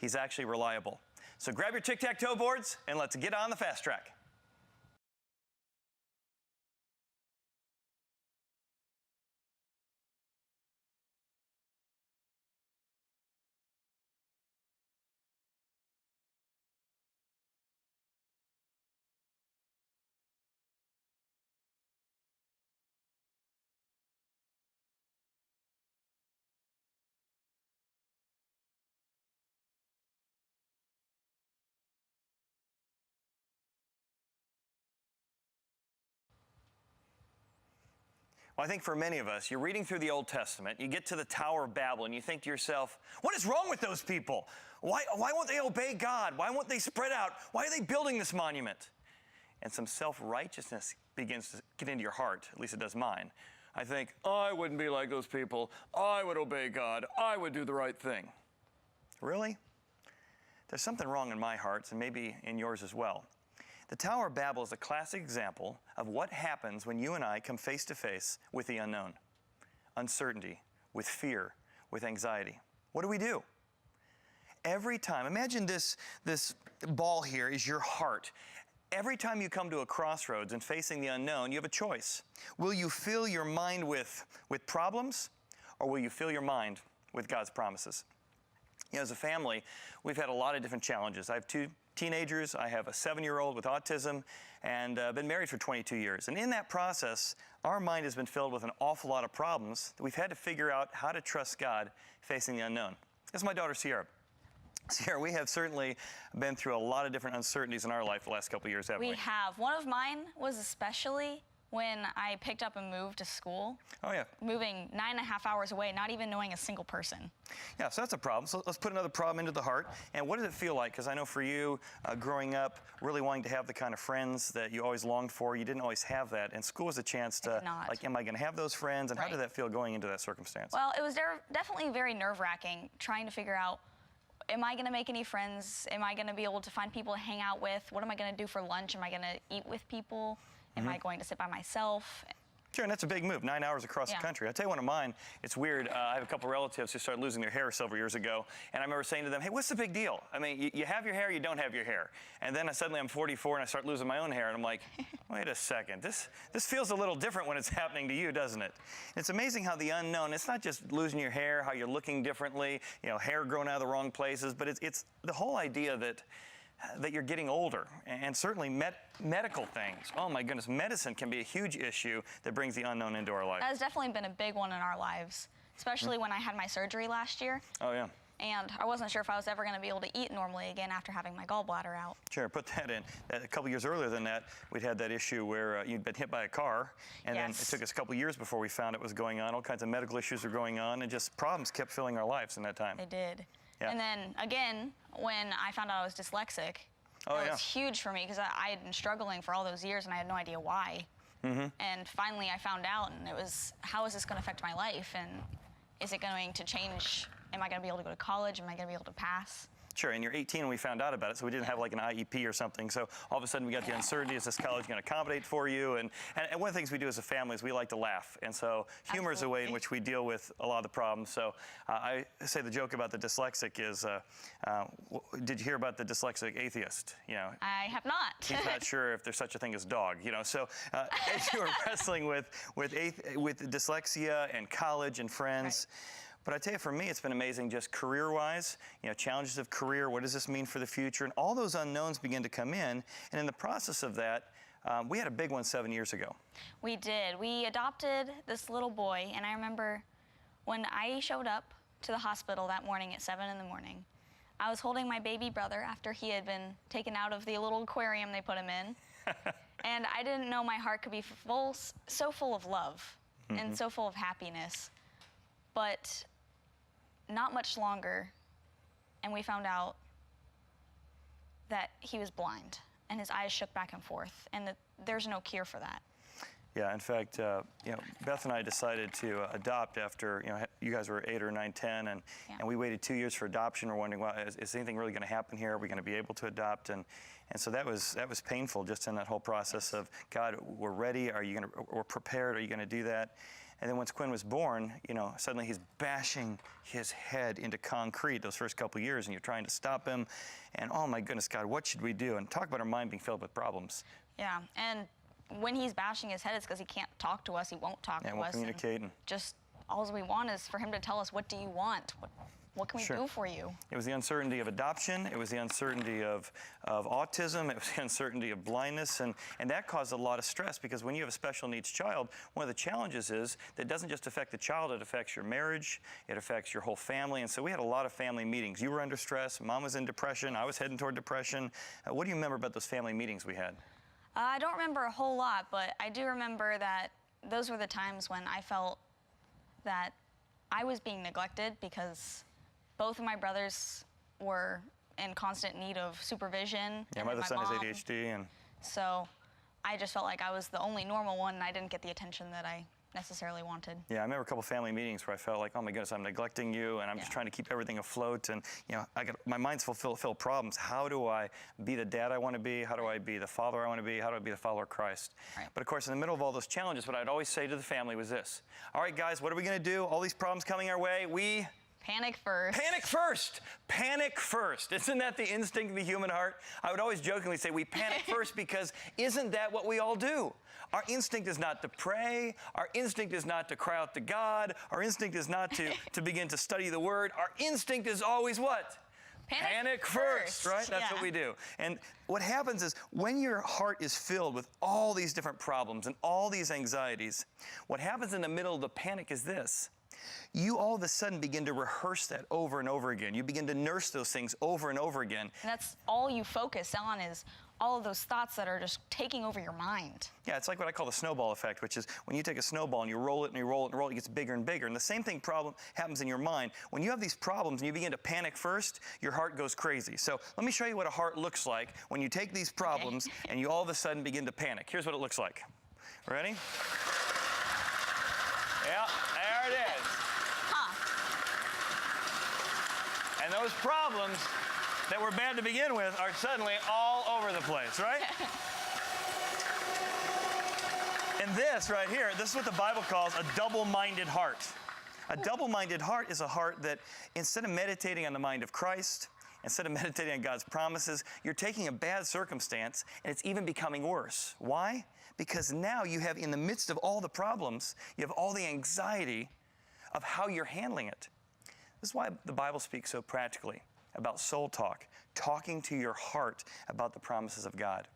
He's actually reliable. So grab your tic-tac-toe boards and let's get on the fast track. Well, I think for many of us, you're reading through the Old Testament, you get to the Tower of Babel, and you think to yourself, what is wrong with those people? Why won't they obey God? Why won't they spread out? Why are they building this monument? And some self-righteousness begins to get into your heart, at least it does mine. I think, I wouldn't be like those people. I would obey God. I would do the right thing. Really? There's something wrong in my heart, and maybe in yours as well. The Tower of Babel is a classic example of what happens when you and I come face to face with the unknown. Uncertainty, with fear, with anxiety. What do? Every time, imagine this ball here is your heart. Every time you come to a crossroads and facing the unknown, you have a choice. Will you fill your mind with problems, or will you fill your mind with God's promises? You know, as a family, we've had a lot of different challenges. I have 2 teenagers, I have a 7-year-old with autism, and been married for 22 years. And in that process, our mind has been filled with an awful lot of problems that we've had to figure out how to trust God facing the unknown. This is my daughter, Sierra. Sierra, we have certainly been through a lot of different uncertainties in our life the last couple of years, haven't we? We have. One of mine was especially when I picked up and moved to school. Oh, yeah. Moving 9.5 hours away, not even knowing a single person. Yeah, so that's a problem. So let's put another problem into the heart. And what does it feel like? Because I know for you, growing up, really wanting to have the kind of friends that you always longed for, you didn't always have that. And school was a chance to, like, am I going to have those friends? And how did that feel going into that circumstance? Well, it was definitely very nerve-wracking trying to figure out, am I going to make any friends? Am I going to be able to find people to hang out with? What am I going to do for lunch? Am I going to eat with people? Am I going to sit by myself? Sure, and that's a big move, 9 hours across the country. I'll tell you one of mine, it's weird. I have a couple relatives who started losing their hair several years ago, and I remember saying to them, hey, what's the big deal? I mean, you have your hair, you don't have your hair. And then suddenly I'm 44 and I start losing my own hair, and I'm like, wait a second, this feels a little different when it's happening to you, doesn't it? It's amazing how the unknown, it's not just losing your hair, how you're looking differently, you know, hair growing out of the wrong places, but it's the whole idea that you're getting older, and certainly medical things. Oh my goodness, medicine can be a huge issue that brings the unknown into our life. That has definitely been a big one in our lives, especially when I had my surgery last year. Oh, yeah. And I wasn't sure if I was ever going to be able to eat normally again after having my gallbladder out. Sure, put that in. A couple years earlier than that, we'd had that issue where you'd been hit by a car, and then it took us a couple years before we found it was going on. All kinds of medical issues were going on, and just problems kept filling our lives in that time. They did. Yeah. And then, again, when I found out I was dyslexic, it was huge for me because I had been struggling for all those years and I had no idea why. And finally I found out, and it was, how is this going to affect my life? And is it going to change? Am I going to be able to go to college? Am I going to be able to pass? Sure, and you're 18 when we found out about it, so we didn't have like an IEP or something. So all of a sudden we got the uncertainty, is this college going to accommodate for you? And one of the things we do as a family is we like to laugh. And so humor is a way in which we deal with a lot of the problems. So I say the joke about the dyslexic is, did you hear about the dyslexic atheist? You know, I have not. He's not sure if there's such a thing as dog, you know. So as you were wrestling with dyslexia and college and friends, but I tell you, for me, it's been amazing just career-wise, you know, challenges of career, what does this mean for the future? And all those unknowns begin to come in. And in the process of that, we had a big one 7 years ago. We did. We adopted this little boy, and I remember when I showed up to the hospital that morning at 7 in the morning, I was holding my baby brother after he had been taken out of the little aquarium they put him in. And I didn't know my heart could be so full of love and so full of happiness. But not much longer, and we found out that he was blind, and his eyes shook back and forth, and that there's no cure for that. Yeah, in fact, you know, Beth and I decided to adopt after, you know, you guys were 8 or 9, 10, and we waited 2 years for adoption. We're wondering, well, is anything really going to happen here? Are we going to be able to adopt? And so that was painful, just in that whole process of, God, we're ready. Are you going to? We're prepared. Are you going to do that? And then once Quinn was born, suddenly he's bashing his head into concrete those first couple years, and you're trying to stop him. And oh my goodness, God, what should we do? And talk about our mind being filled with problems. Yeah, and when he's bashing his head, it's because he can't talk to us. He won't talk to us. Won't communicate. And just all we want is for him to tell us, what do you want? What can we do for you? It was the uncertainty of adoption. It was the uncertainty of autism. It was the uncertainty of blindness. And that caused a lot of stress, because when you have a special needs child, one of the challenges is that it doesn't just affect the child, it affects your marriage, it affects your whole family. And so we had a lot of family meetings. You were under stress. Mom was in depression. I was heading toward depression. What do you remember about those family meetings we had? I don't remember a whole lot, but I do remember that those were the times when I felt that I was being neglected, because both of my brothers were in constant need of supervision. Yeah, my other son has ADHD. And so I just felt like I was the only normal one, and I didn't get the attention that I necessarily wanted. Yeah, I remember a couple family meetings where I felt like, oh my goodness, I'm neglecting you, and I'm just trying to keep everything afloat, and my mind's full of problems. How do I be the dad I want to be? How do I be the father I want to be? How do I be the follower of Christ? Right. But of course, in the middle of all those challenges, what I'd always say to the family was this: all right, guys, what are we going to do? All these problems coming our way, we panic first. Panic first. Panic first. Isn't that the instinct of the human heart? I would always jokingly say we panic first, because isn't that what we all do? Our instinct is not to pray. Our instinct is not to cry out to God. Our instinct is not to begin to study the Word. Our instinct is always what? Panic first, right? That's what we do. And what happens is, when your heart is filled with all these different problems and all these anxieties, what happens in the middle of the panic is this: you all of a sudden begin to rehearse that over and over again. You begin to nurse those things over and over again. And that's all you focus on, is all of those thoughts that are just taking over your mind. Yeah, it's like what I call the snowball effect, which is when you take a snowball and you roll it and you roll it and roll it, it gets bigger and bigger. And the same thing happens in your mind. When you have these problems and you begin to panic first, your heart goes crazy. So let me show you what a heart looks like when you take these problems and you all of a sudden begin to panic. Here's what it looks like. Ready? Yeah, there it is. And those problems that were bad to begin with are suddenly all over the place, right? And this right here, this is what the Bible calls a double-minded heart. A double-minded heart is a heart that, instead of meditating on the mind of Christ, instead of meditating on God's promises, you're taking a bad circumstance and it's even becoming worse. Why? Because now you have, in the midst of all the problems, you have all the anxiety of how you're handling it. This is why the Bible speaks so practically about soul talk, talking to your heart about the promises of God.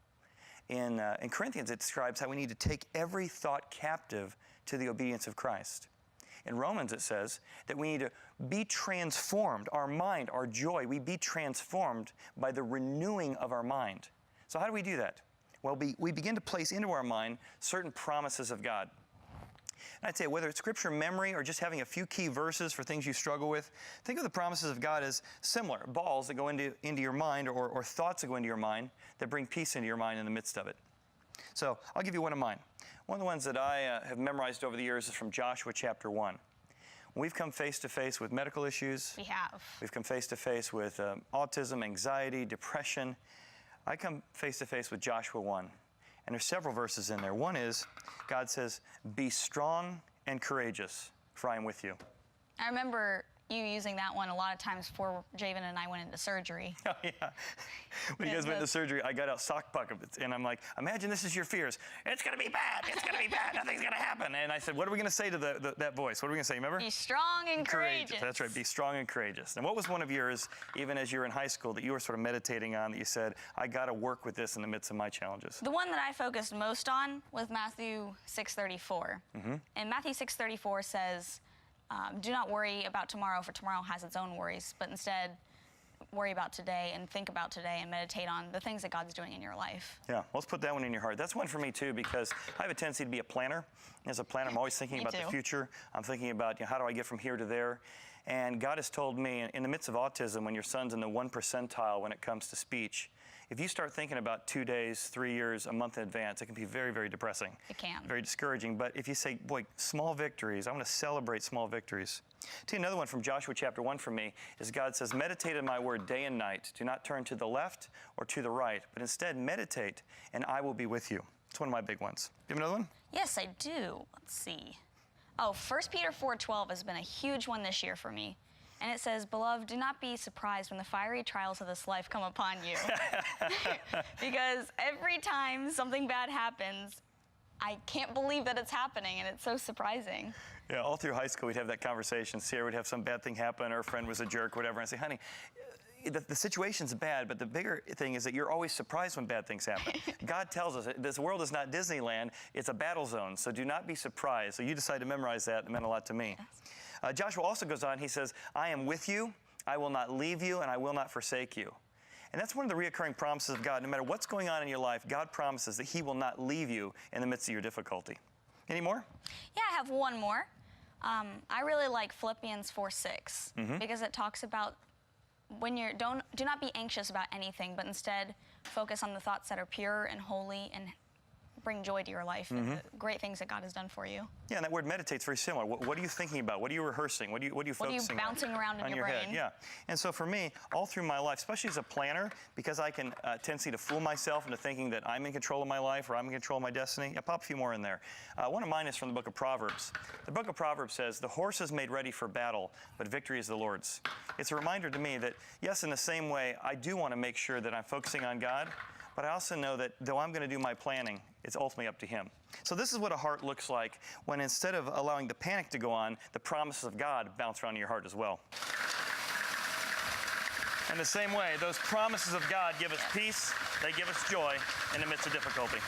In Corinthians, it describes how we need to take every thought captive to the obedience of Christ. In Romans, it says that we need to be transformed, our mind, our joy, we be transformed by the renewing of our mind. So how do we do that? Well, we begin to place into our mind certain promises of God. And I'd say, whether it's scripture memory or just having a few key verses for things you struggle with, think of the promises of God as similar balls that go into your mind, or thoughts that go into your mind that bring peace into your mind in the midst of it. So I'll give you one of mine. One of the ones that I have memorized over the years is from Joshua chapter 1. When we've come face to face with medical issues, We have. we've come face to face with autism, anxiety, depression. I come face to face with Joshua 1. And there's several verses in there. One is, God says, "Be strong and courageous, for I am with you." I remember you using that one a lot of times before Javen and I went into surgery. Oh, yeah. When you guys went into surgery, I got out sock buckets, and I'm like, imagine this is your fears. It's going to be bad. It's going to be bad. Nothing's going to happen. And I said, what are we going to say to that voice? What are we going to say? Remember? Be strong and courageous. That's right. Be strong and courageous. And what was one of yours, even as you were in high school, that you were sort of meditating on, that you said, I got to work with this in the midst of my challenges? The one that I focused most on was Matthew 6:34. And Matthew 6:34 says, do not worry about tomorrow, for tomorrow has its own worries, but instead worry about today and think about today and meditate on the things that God's doing in your life. Yeah, well, let's put that one in your heart. That's one for me too, because I have a tendency to be a planner. As a planner, I'm always thinking about the future. I'm thinking about, how do I get from here to there? And God has told me, in the midst of autism, when your son's in the 1 percentile when it comes to speech, if you start thinking about 2 days, 3 years, a month in advance, it can be very, very depressing. It can. Very discouraging. But if you say, boy, small victories, I want to celebrate small victories. Tell you another one from Joshua chapter 1 for me is, God says, meditate on my word day and night. Do not turn to the left or to the right, but instead meditate, and I will be with you. It's one of my big ones. Do you have another one? Yes, I do. Let's see. Oh, 1 Peter 4:12 has been a huge one this year for me. And it says, "Beloved, do not be surprised when the fiery trials of this life come upon you." Because every time something bad happens, I can't believe that it's happening, and it's so surprising. Yeah, all through high school, we'd have that conversation. Sierra would have some bad thing happen, or a friend was a jerk, whatever, and I'd say, honey, the situation's bad, but the bigger thing is that you're always surprised when bad things happen. God tells us this world is not Disneyland, it's a battle zone, so do not be surprised. So you decided to memorize that. It meant a lot to me. Joshua also goes on, he says, I am with you, I will not leave you, and I will not forsake you. And that's one of the reoccurring promises of God. No matter what's going on in your life, God promises that he will not leave you in the midst of your difficulty. Any more? Yeah, I have one more. I really like Philippians 4:6 because it talks about when do not be anxious about anything, but instead focus on the thoughts that are pure and holy and bring joy to your life and the great things that God has done for you. Yeah, and that word meditate's very similar. What are you thinking about? What are you rehearsing? What are you focusing on? Bouncing around in your brain? Head? Yeah. And so for me, all through my life, especially as a planner, because I can tendency to fool myself into thinking that I'm in control of my life or I'm in control of my destiny. I pop a few more in there. One of mine is from the book of Proverbs. The book of Proverbs says, "The horse is made ready for battle, but victory is the Lord's." It's a reminder to me that, yes, in the same way, I do want to make sure that I'm focusing on God, but I also know that though I'm going to do my planning, it's ultimately up to him. So this is what a heart looks like when instead of allowing the panic to go on, the promises of God bounce around in your heart as well. In the same way, those promises of God give us peace, they give us joy in the midst of difficulty.